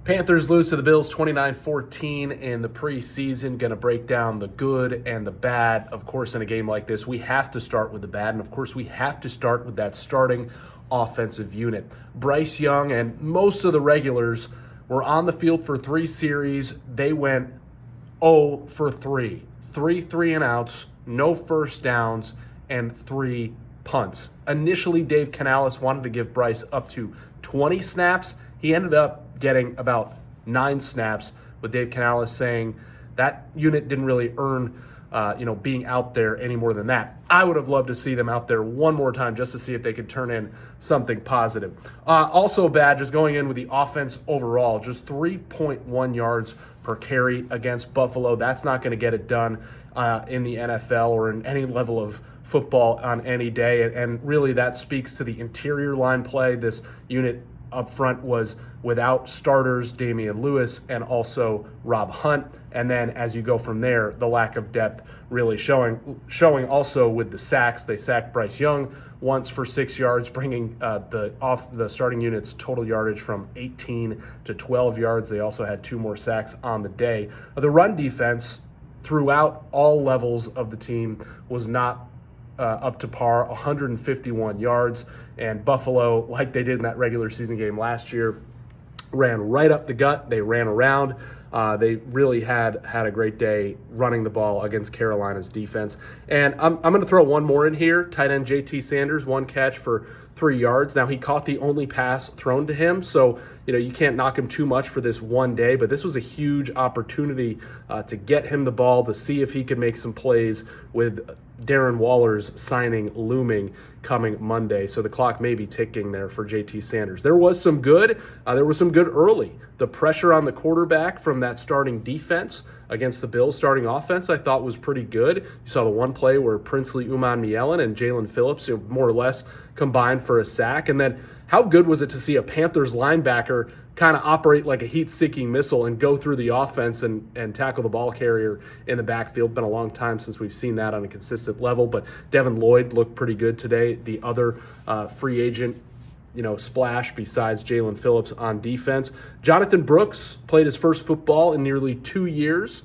Panthers lose to the Bills 29-14 in the preseason. Going to break down the good and the bad. Of course, in a game like this, we have to start with the bad. And of course, we have to start with that starting offensive unit. Bryce Young and most of the regulars were on the field for 3 series. They went 0 for 3. 3 3-and-outs, no first downs, and 3 punts. Initially, Dave Canales wanted to give Bryce up to 20 snaps. He ended up getting about 9 snaps, with Dave Canales saying that unit didn't really earn being out there any more than that. I would have loved to see them out there one more time just to see if they could turn in something positive. Also bad, just going in with the offense overall, just 3.1 yards per carry against Buffalo. That's not going to get it done in the NFL or in any level of football on any day. And really that speaks to the interior line play. This unit up front was without starters, Damian Lewis, and also Rob Hunt. And then as you go from there, the lack of depth really showing also with the sacks. They sacked Bryce Young once for 6 yards, bringing the starting unit's total yardage from 18 to 12 yards. They also had 2 more sacks on the day. The run defense throughout all levels of the team was not up to par, 151 yards, and Buffalo, like they did in that regular season game last year, ran right up the gut. They ran around. They really had a great day running the ball against Carolina's defense. And I'm going to throw one more in here. Tight end JT Sanders, 1 catch for 3 yards. Now, he caught the only pass thrown to him, so you can't knock him too much for this one day, but this was a huge opportunity to get him the ball, to see if he could make some plays with Darren Waller's signing looming coming Monday. So the clock may be ticking there for JT Sanders. There was some good. There was some good early. The pressure on the quarterback from that starting defense against the Bills starting offense, I thought was pretty good. You saw the one play where Princely Umanmielen and Jalen Phillips more or less combined for a sack. And then how good was it to see a Panthers linebacker kind of operate like a heat-seeking missile and go through the offense and tackle the ball carrier in the backfield? Been a long time since we've seen that on a consistent level, but Devin Lloyd looked pretty good today. The other free agent splash besides Jalen Phillips on defense. Jonathan Brooks played his first football in nearly 2 years.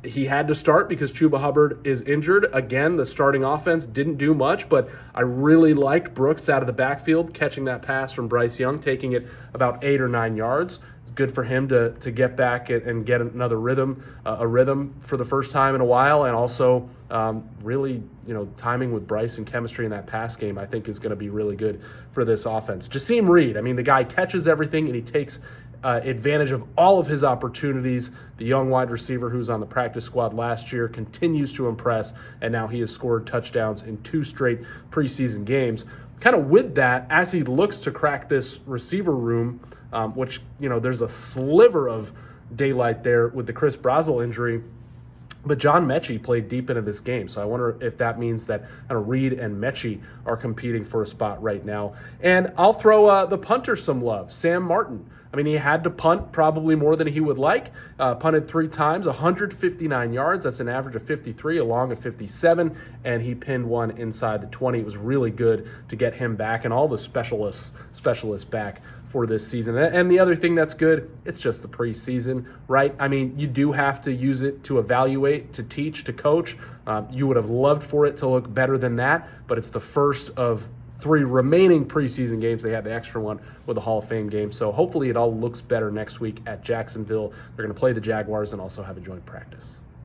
He had to start because Chuba Hubbard is injured. Again, the starting offense didn't do much, but I really liked Brooks out of the backfield, catching that pass from Bryce Young, taking it about 8 or 9 yards. It's good for him to get back and get another rhythm, a rhythm for the first time in a while, and also really, timing with Bryce and chemistry in that pass game, I think is going to be really good for this offense. Jasim Reed, the guy catches everything and he takes advantage of all of his opportunities. The young wide receiver who's on the practice squad last year continues to impress, and now he has scored touchdowns in 2 straight preseason games. Kind of with that, as he looks to crack this receiver room, which, there's a sliver of daylight there with the Chris Brazel injury, but John Mechie played deep into this game, so I wonder if that means that Reed and Mechie are competing for a spot right now. And I'll throw the punter some love, Sam Martin. He had to punt probably more than he would like. Punted 3 times, 159 yards. That's an average of 53, a long of 57, and he pinned one inside the 20. It was really good to get him back and all the specialists back for this season. And the other thing that's good, it's just the preseason, right? You do have to use it to evaluate, to teach, to coach. You would have loved for it to look better than that, but it's the first of 3 remaining preseason games. They had the extra one with the Hall of Fame game. So hopefully it all looks better next week at Jacksonville. They're going to play the Jaguars and also have a joint practice.